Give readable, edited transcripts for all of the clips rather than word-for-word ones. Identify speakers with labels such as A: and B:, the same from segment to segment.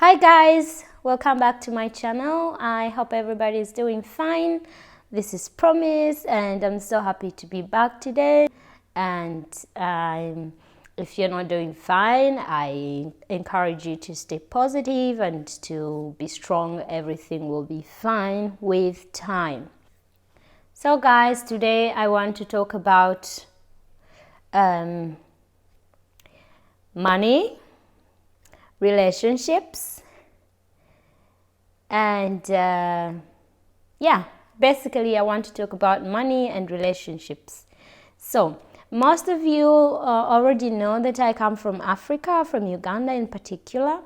A: Hi guys, welcome back to my channel. I hope everybody is doing fine. This is Promise and I'm so happy to be back today. And if you're not doing fine, I encourage you to stay positive and to be strong. Everything will be fine with time. So guys, today I want to talk about money, relationships, and basically I want to talk about money and relationships. So most of you already know that I come from Africa, from Uganda in particular,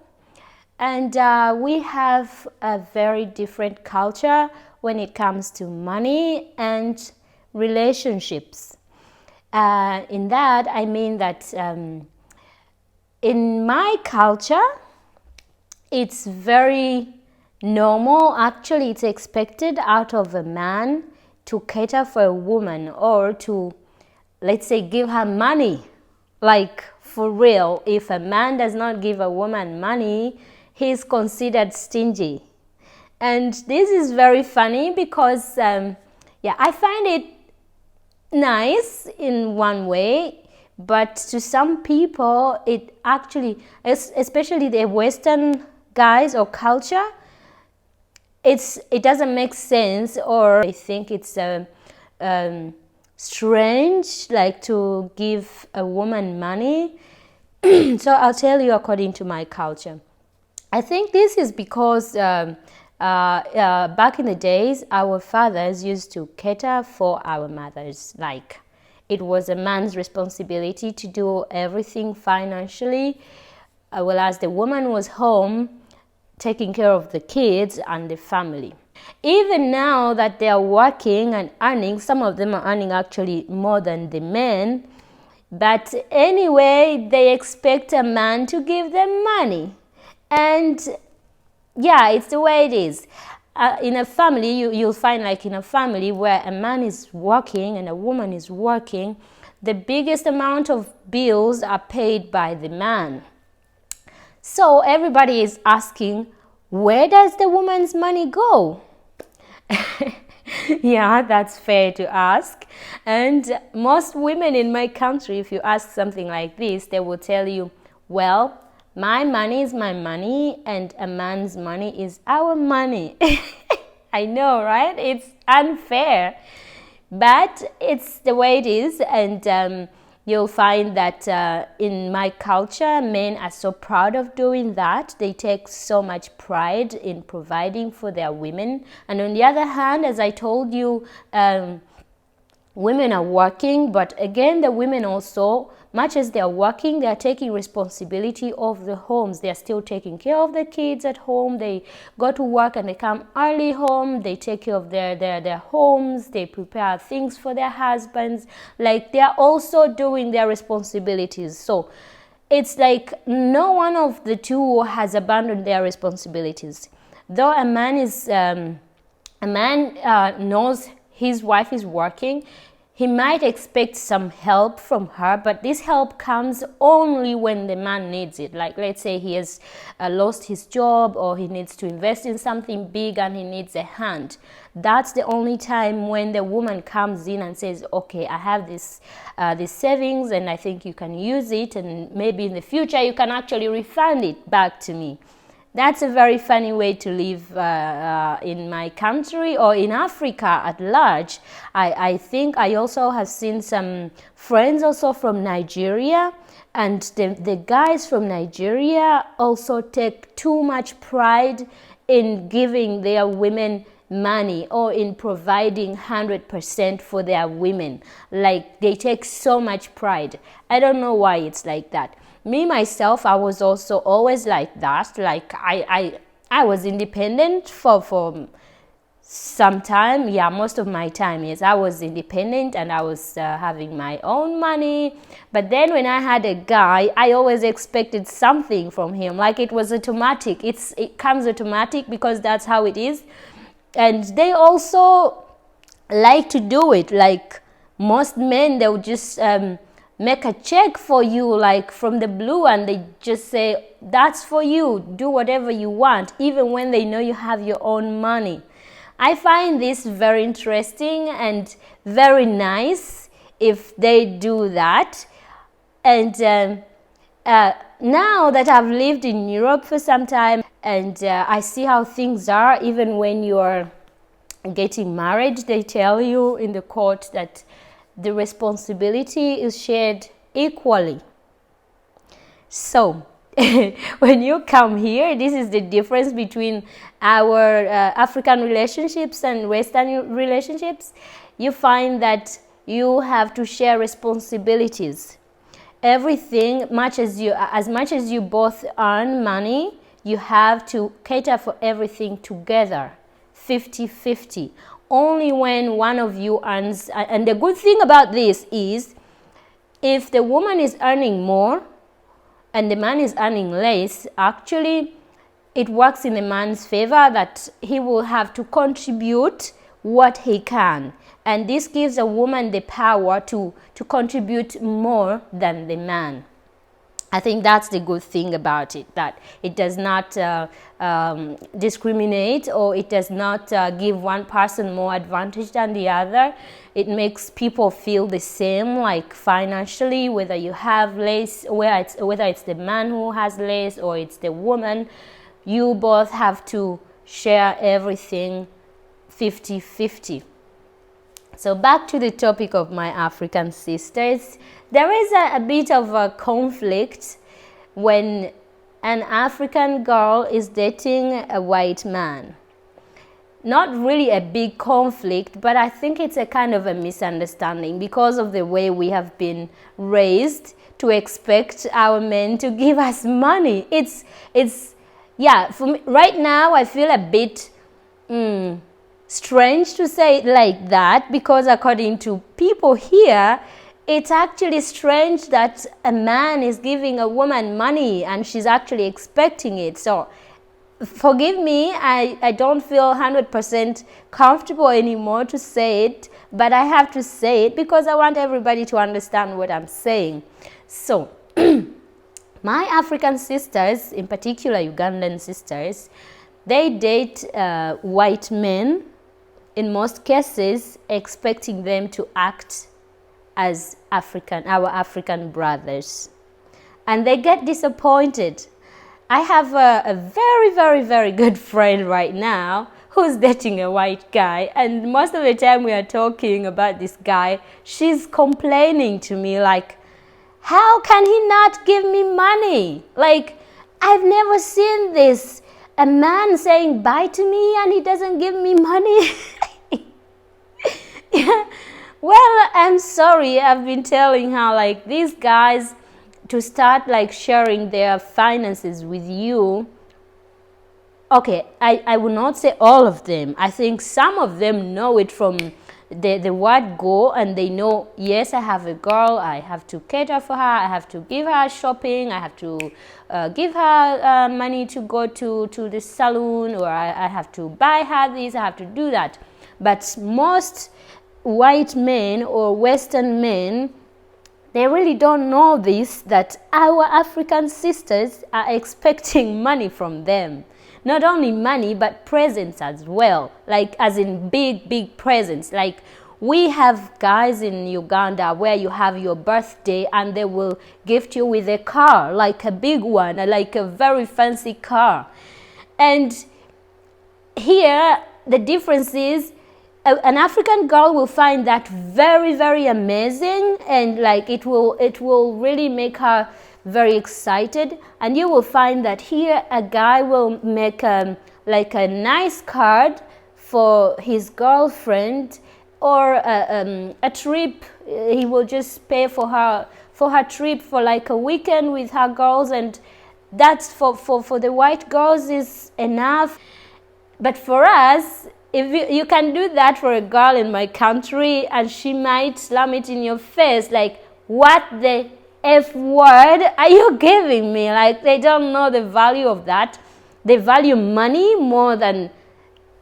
A: and we have a very different culture when it comes to money and relationships. In that I mean that in my culture, it's very normal, actually it's expected out of a man to cater for a woman or to, let's say, give her money. Like for real, if a man does not give a woman money, he's considered stingy. And this is very funny because I find it nice in one way, but to some people it actually, especially the Western guys or culture, it doesn't make sense, or I think it's strange, like to give a woman money. So I'll tell you according to my culture. I think this is because back in the days, our fathers used to cater for our mothers. Like it was a man's responsibility to do everything financially, whereas the woman was home taking care of the kids and the family. Even now that they are working and earning, some of them are earning actually more than the men, but anyway, they expect a man to give them money. And yeah, it's the way it is. In a family, you'll find, like in a family where a man is working and a woman is working, the biggest amount of bills are paid by the man. So everybody is asking, where does the woman's money go? Yeah, that's fair to ask. And most women in my country, if you ask something like this, they will tell you, well, my money is my money and a man's money is our money. I know, right? It's unfair, but it's the way it is. And you'll find that in my culture, men are so proud of doing that. They take so much pride in providing for their women. And on the other hand, as I told you, women are working, but again, the women also, much as they are working, they are taking responsibility of the homes. They are still taking care of the kids at home. They go to work and they come early home. They take care of their homes. They prepare things for their husbands. Like they are also doing their responsibilities. So it's like no one of the two has abandoned their responsibilities. Though a man knows his wife is working, he might expect some help from her, but this help comes only when the man needs it. Like let's say he has lost his job, or he needs to invest in something big and he needs a hand. That's the only time when the woman comes in and says, okay, I have this savings and I think you can use it, and maybe in the future you can actually refund it back to me. That's a very funny way to live in my country or in Africa at large. I think I also have seen some friends also from Nigeria, and the guys from Nigeria also take too much pride in giving their women money or in providing 100% for their women. Like they take so much pride. I don't know why it's like that. Me, myself, I was also always like that. Like I was independent for some time. Yeah, most of my time, yes, I was independent and I was having my own money. But then when I had a guy, I always expected something from him. Like it was automatic. It comes automatic because that's how it is. And they also like to do it. Like most men, they would just make a check for you like from the blue, and they just say, that's for you, do whatever you want, even when they know you have your own money. I find this very interesting and very nice if they do that. And now that I've lived in Europe for some time, and I see how things are, even when you're getting married, they tell you in the court that the responsibility is shared equally. So when you come here, this is the difference between our African relationships and Western relationships. You find that you have to share responsibilities. Everything, as much as you both earn money, you have to cater for everything together, 50-50. Only when one of you earns, and the good thing about this is, if the woman is earning more and the man is earning less, actually it works in the man's favor that he will have to contribute what he can. And this gives a woman the power to contribute more than the man. I think that's the good thing about it, that it does not discriminate, or it does not give one person more advantage than the other. It makes people feel the same, like financially, whether you have less, whether it's the man who has less or it's the woman, you both have to share everything 50-50. So back to the topic of my African sisters. There is a bit of a conflict when an African girl is dating a white man. Not really a big conflict, but I think it's a kind of a misunderstanding because of the way we have been raised to expect our men to give us money. Yeah, for me, right now I feel a bit strange to say it like that, because according to people here, it's actually strange that a man is giving a woman money and she's actually expecting it. So forgive me, I don't feel 100% comfortable anymore to say it, but I have to say it because I want everybody to understand what I'm saying. So my African sisters, in particular Ugandan sisters, they date white men, in most cases expecting them to act as our African brothers. And they get disappointed. I have a very, very, very good friend right now who's dating a white guy, and most of the time we are talking about this guy, she's complaining to me like, how can he not give me money? Like, I've never seen this. A man saying bye to me and he doesn't give me money. Yeah. Well, I'm sorry. I've been telling her, like, these guys, to start like sharing their finances with you. Okay, I will not say all of them. I think some of them know it from the word go, and they know, yes, I have a girl, I have to cater for her, I have to give her shopping, I have to give her money to go to the salon, or I have to buy her this, I have to do that. But most white men or Western men, they really don't know this, that our African sisters are expecting money from them. Not only money, but presents as well, like as in big, big presents. Like we have guys in Uganda where you have your birthday and they will gift you with a car, like a big one, like a very fancy car. And here, the difference is, an African girl will find that very, very amazing, and like it will really make her very excited. And you will find that here a guy will make like a nice card for his girlfriend, or a trip. He will just pay for her trip for like a weekend with her girls, and that's for the white girls is enough. But for us, if you can do that for a girl in my country, and she might slam it in your face like, what the F word are you giving me? Like, they don't know the value of that. They value money more than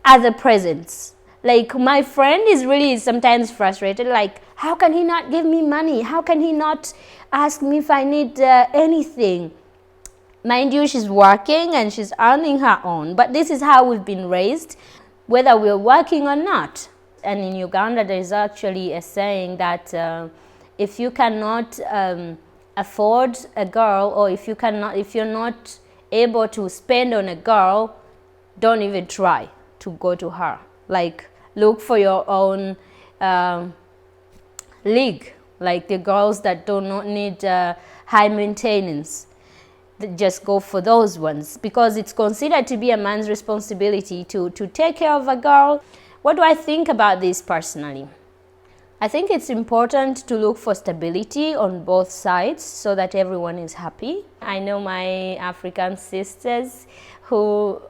A: other presents. Like, my friend is really sometimes frustrated, like, How can he not give me money? How can he not ask me if I need anything? Mind you, she's working and she's earning her own, but this is how we've been raised, whether we're working or not. And in Uganda, there is actually a saying that if you cannot afford a girl, or if you're not able to spend on a girl, don't even try to go to her. Like, look for your own league, like the girls that do not need high maintenance. Just go for those ones, because it's considered to be a man's responsibility to take care of a girl. What do I think about this personally? I think it's important to look for stability on both sides so that everyone is happy. I know my African sisters who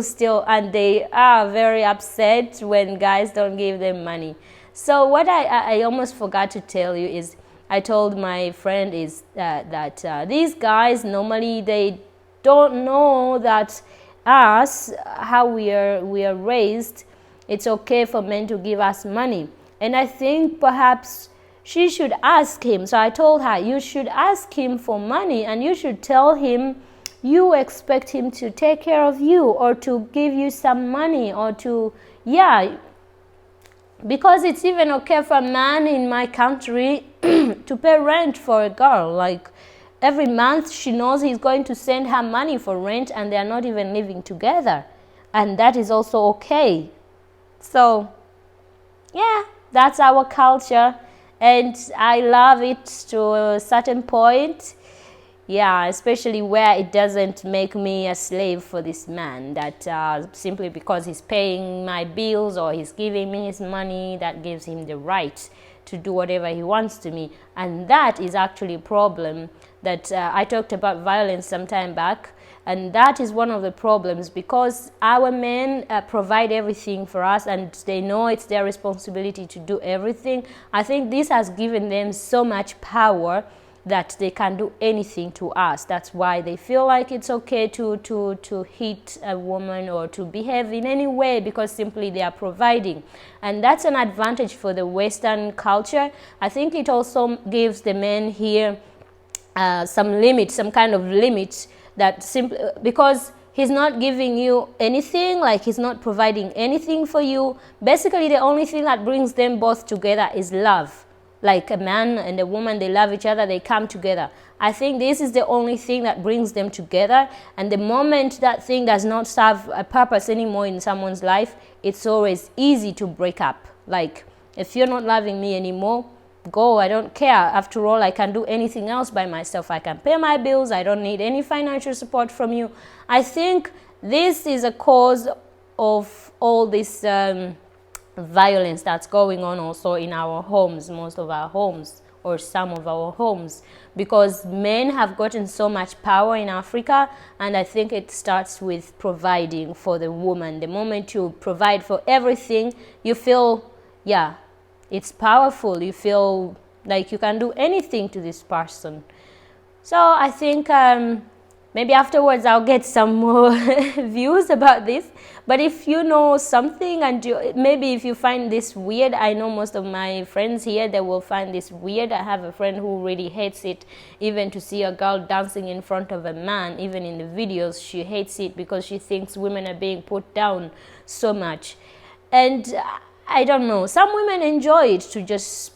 A: still, and they are very upset when guys don't give them money. So what I almost forgot to tell you is, I told my friend is that these guys normally, they don't know that us, how we are raised, it's okay for men to give us money. And I think perhaps she should ask him. So I told her, you should ask him for money, and you should tell him you expect him to take care of you, or to give you some money, or to, yeah, because it's even okay for a man in my country to pay rent for a girl. Like, every month she knows he's going to send her money for rent, and they are not even living together, and that is also okay. So yeah, that's our culture, and I love it to a certain point. Yeah, especially where it doesn't make me a slave for this man, that simply because he's paying my bills or he's giving me his money, that gives him the right to do whatever he wants to me. And that is actually a problem that I talked about violence some time back, and that is one of the problems, because our men provide everything for us, and they know it's their responsibility to do everything. I think this has given them so much power that they can do anything to us. That's why they feel like it's okay to hit a woman or to behave in any way, because simply they are providing. And that's an advantage for the Western culture. I think it also gives the men here some limit, some kind of limit, that simply because he's not giving you anything, like he's not providing anything for you. Basically, the only thing that brings them both together is love. Like a man and a woman, they love each other, they come together. I think this is the only thing that brings them together. And the moment that thing does not serve a purpose anymore in someone's life, it's always easy to break up. Like, if you're not loving me anymore, go, I don't care. After all, I can do anything else by myself. I can pay my bills. I don't need any financial support from you. I think this is a cause of all this violence that's going on also in our homes, most of our homes, or some of our homes, because men have gotten so much power in Africa, and I think it starts with providing for the woman. The moment you provide for everything, you feel, yeah, it's powerful. You feel like you can do anything to this person. So I think maybe afterwards I'll get some more views about this. But if you know something, and maybe if you find this weird, I know most of my friends here, they will find this weird. I have a friend who really hates it, even to see a girl dancing in front of a man, even in the videos. She hates it because she thinks women are being put down so much. And I don't know, some women enjoy it, to just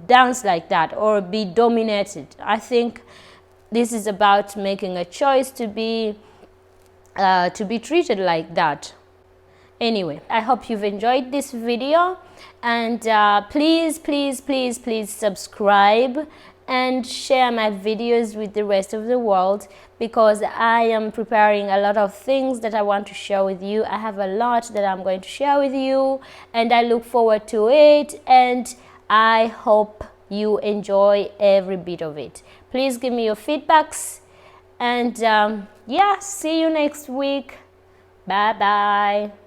A: dance like that or be dominated. I think this is about making a choice to be treated like that. Anyway, I hope you've enjoyed this video, and please subscribe and share my videos with the rest of the world, because I am preparing a lot of things that I want to share with you. I have a lot that I'm going to share with you, and I look forward to it, and I hope you enjoy every bit of it. Please give me your feedbacks, and yeah, see you next week. Bye bye.